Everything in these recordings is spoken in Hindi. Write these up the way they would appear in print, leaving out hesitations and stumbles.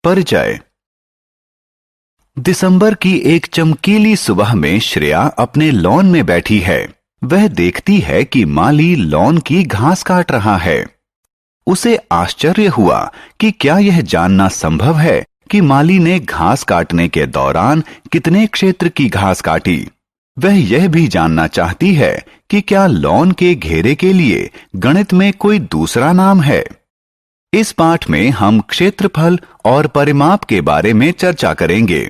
परिचय। दिसंबर की एक चमकीली सुबह में श्रेया अपने लॉन में बैठी है। वह देखती है कि माली लॉन की घास काट रहा है। उसे आश्चर्य हुआ कि क्या यह जानना संभव है कि माली ने घास काटने के दौरान कितने क्षेत्र की घास काटी। वह यह भी जानना चाहती है कि क्या लॉन के घेरे के लिए गणित में कोई दूसरा नाम है। इस पाठ में हम क्षेत्रफल और परिमाप के बारे में चर्चा करेंगे।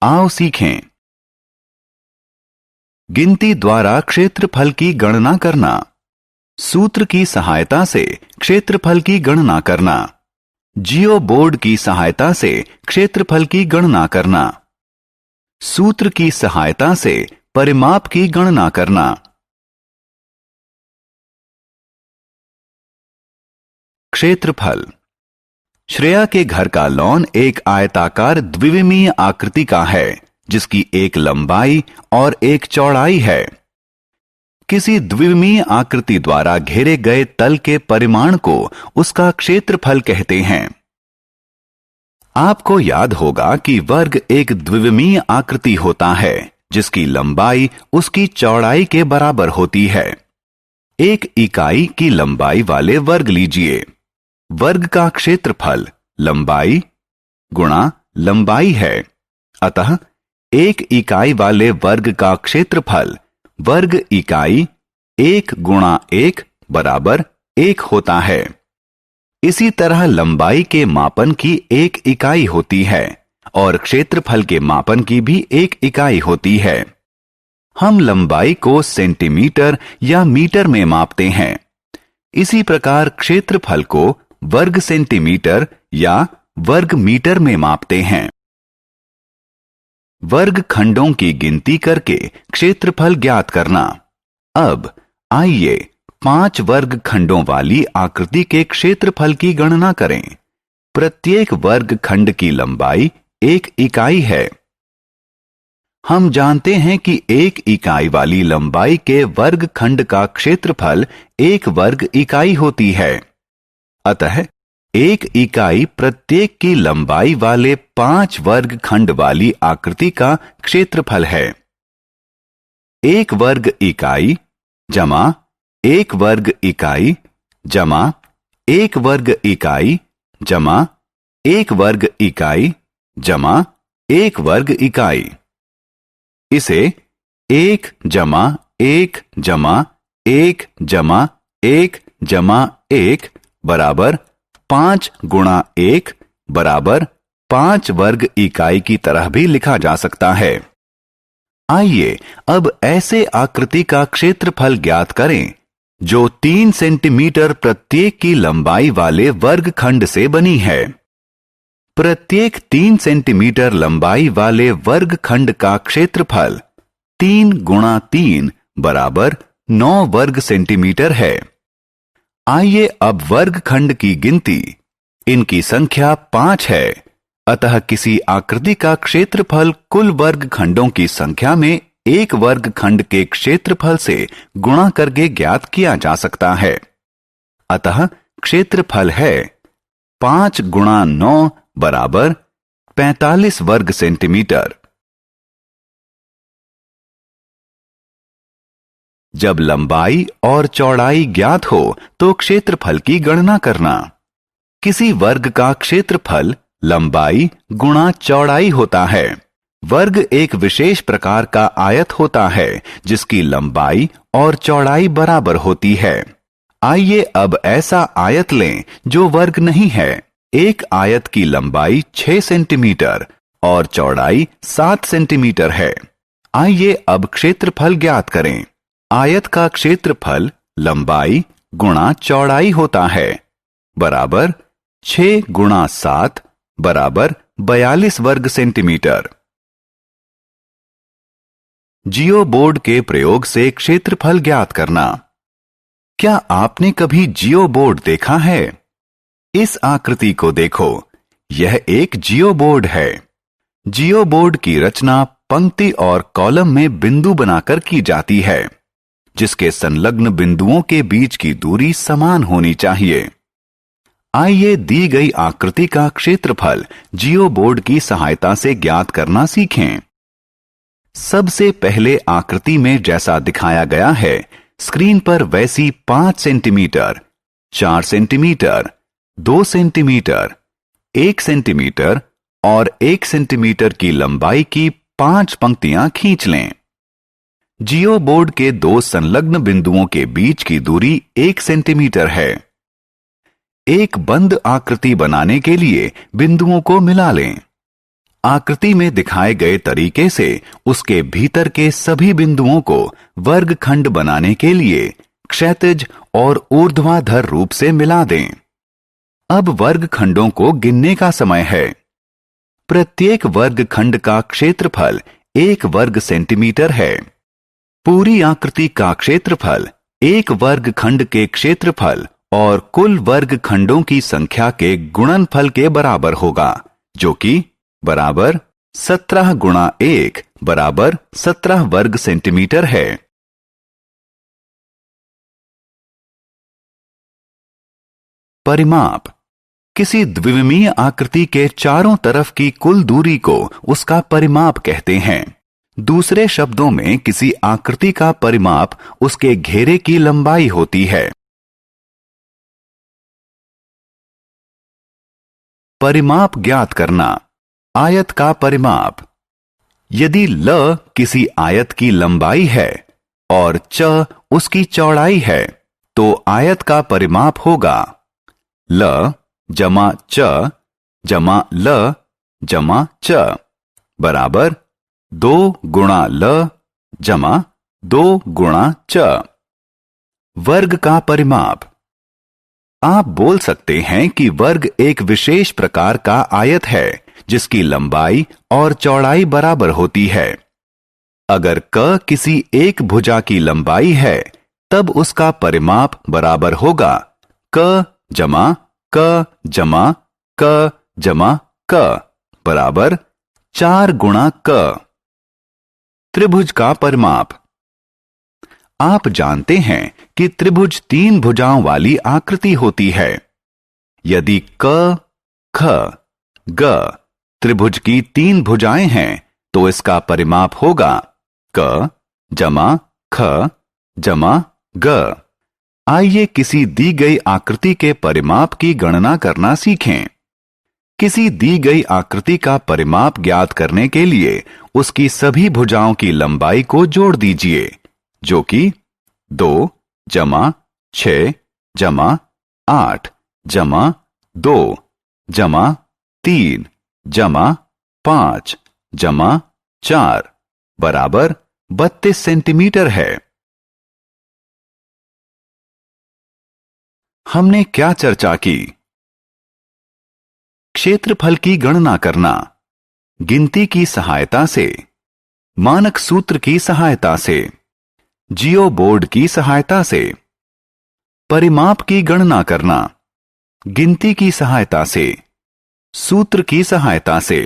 आओ सीखें। गिनती द्वारा क्षेत्रफल की गणना करना। सूत्र की सहायता से क्षेत्रफल की गणना करना। जियो बोर्ड की सहायता से क्षेत्रफल की गणना करना। सूत्र की सहायता से परिमाप की गणना करना। क्षेत्रफल। श्रेया के घर का लॉन एक आयताकार द्विविमीय आकृति का है, जिसकी एक लंबाई और एक चौड़ाई है। किसी द्विविमीय आकृति द्वारा घेरे गए तल के परिमाण को उसका क्षेत्रफल कहते हैं। आपको याद होगा कि वर्ग एक द्विविमीय आकृति होता है, जिसकी लंबाई उसकी चौड़ाई के बराबर होती है। एक इकाई की लंबाई वाले वर्ग लीजिए। वर्ग का क्षेत्रफल लंबाई गुणा लंबाई है। अतः एक इकाई वाले वर्ग का क्षेत्रफल वर्ग इकाई 1 गुणा 1 बराबर 1 होता है। इसी तरह लंबाई के मापन की एक इकाई होती है और क्षेत्रफल के मापन की भी एक इकाई होती है। हम लंबाई को सेंटीमीटर या मीटर में मापते हैं। इसी प्रकार क्षेत्रफल को वर्ग सेंटीमीटर या वर्ग मीटर में मापते हैं। वर्ग खंडों की गिनती करके क्षेत्रफल ज्ञात करना। अब आइए 5 वर्ग खंडों वाली आकृति के क्षेत्रफल की गणना करें। प्रत्येक वर्ग खंड की लंबाई 1 इकाई है। हम जानते हैं कि 1 इकाई वाली लंबाई के वर्ग खंड का क्षेत्रफल 1 वर्ग इकाई होती है। अतः 1 इकाई प्रत्येक की लंबाई वाले 5 वर्ग खंड वाली आकृति का क्षेत्रफल है। 1 वर्ग इकाई जमा 1 वर्ग इकाई जमा 1 वर्ग इकाई जमा 1 वर्ग इकाई जमा 1 वर्ग इकाई। इसे 1 जमा 1 जमा 1 जमा 1 जमा 1 बराबर 5 गुणा 1 बराबर 5 वर्ग इकाई की तरह भी लिखा जा सकता है। आइए अब ऐसे आकृति का क्षेत्रफल ज्ञात करें जो 3 सेंटीमीटर प्रत्येक की लंबाई वाले वर्ग खंड से बनी है। प्रत्येक 3 सेंटीमीटर लंबाई वाले वर्ग खंड का क्षेत्रफल 3 गुणा 3 बराबर 9 वर्ग सेंटीमीटर है। आइए अब वर्ग खंड की गिनती। इनकी संख्या 5 है। अतः किसी आकृति का क्षेत्रफल कुल वर्ग खंडों की संख्या में एक वर्ग खंड के क्षेत्रफल से गुणा करके ज्ञात किया जा सकता है। अतः क्षेत्रफल है 5 गुणा 9 बराबर 45 वर्ग सेंटीमीटर। जब लंबाई और चौड़ाई ज्ञात हो तो क्षेत्रफल की गणना करना। किसी वर्ग का क्षेत्रफल लंबाई गुणा चौड़ाई होता है। वर्ग एक विशेष प्रकार का आयत होता है जिसकी लंबाई और चौड़ाई बराबर होती है। आइए अब ऐसा आयत लें जो वर्ग नहीं है। एक आयत की लंबाई 6 सेंटीमीटर और चौड़ाई 7 सेंटीमीटर है। आइए अब क्षेत्रफल ज्ञात करें। आयत का क्षेत्रफल लंबाई गुणा चौड़ाई होता है बराबर 6 गुणा 7 बराबर 42 वर्ग सेंटीमीटर। जियो बोर्ड के प्रयोग से क्षेत्रफल ज्ञात करना। क्या आपने कभी जियो बोर्ड देखा है? इस आकृति को देखो, यह एक जियो बोर्ड है। जियो बोर्ड की रचना पंक्ति और कॉलम में बिंदु बनाकर की जाती है। जिसके संलग्न बिंदुओं के बीच की दूरी समान होनी चाहिए। आइए दी गई आकृति का क्षेत्रफल जियोबोर्ड की सहायता से ज्ञात करना सीखें। सबसे पहले आकृति में जैसा दिखाया गया है, स्क्रीन पर वैसी 5 सेंटीमीटर, 4 सेंटीमीटर, 2 सेंटीमीटर, 1 सेंटीमीटर और 1 सेंटीमीटर की लंबाई की 5 पंक्तियां खींच लें। जियोबोर्ड के 2 संलग्न बिंदुओं के बीच की दूरी 1 सेंटीमीटर है। एक बंद आकृति बनाने के लिए बिंदुओं को मिला लें। आकृति में दिखाए गए तरीके से उसके भीतर के सभी बिंदुओं को वर्गखंड बनाने के लिए क्षैतिज और ऊर्ध्वाधर रूप से मिला दें। अब वर्गखंडों को गिनने का समय है। प्रत्येक वर्गखंड का क्षेत्रफल 1 वर्ग सेंटीमीटर है। पूरी आकृति का क्षेत्रफल 1 वर्गखंड के क्षेत्रफल और कुल वर्गखंडों की संख्या के गुणनफल के बराबर होगा, जो कि बराबर 17 गुणा 1 बराबर 17 वर्ग सेंटीमीटर है। परिमाप। किसी द्विविमीय आकृति के चारों तरफ की कुल दूरी को उसका परिमाप कहते हैं। दूसरे शब्दों में किसी आकृति का परिमाप उसके घेरे की लंबाई होती है। परिमाप ज्ञात करना। आयत का परिमाप। यदि ल किसी आयत की लंबाई है और च उसकी चौड़ाई है, तो आयत का परिमाप होगा ल जमा च जमा ल जमा च बराबर 2 गुणा ल जमा 2 गुणा च। वर्ग का परिमाप। आप बोल सकते हैं कि वर्ग एक विशेष प्रकार का आयत है जिसकी लंबाई और चौड़ाई बराबर होती है। अगर क किसी एक भुजा की लंबाई है, तब उसका परिमाप बराबर होगा क जमा क जमा क जमा क बराबर 4 गुणा क। त्रिभुज का परिमाप। आप जानते हैं कि त्रिभुज 3 भुजाओं वाली आकृति होती है। यदि क, ख, ग त्रिभुज की 3 भुजाएं हैं, तो इसका परिमाप होगा क जमा ख जमा ग। आइए किसी दी गई आकृति के परिमाप की गणना करना सीखें। किसी दी गई आकृति का परिमाप ज्ञात करने के लिए उसकी सभी भुजाओं की लंबाई को जोड़ दीजिए, जो कि 2 जमा 6 जमा 8 जमा 2 जमा 3 जमा 5 जमा 4 बराबर 32 सेंटीमीटर है। हमने क्या चर्चा की? क्षेत्रफल की गणना करना, गिनती की सहायता से, मानक सूत्र की सहायता से, जियोबोर्ड की सहायता से। परिमाप की गणना करना, गिनती की सहायता से, सूत्र की सहायता से।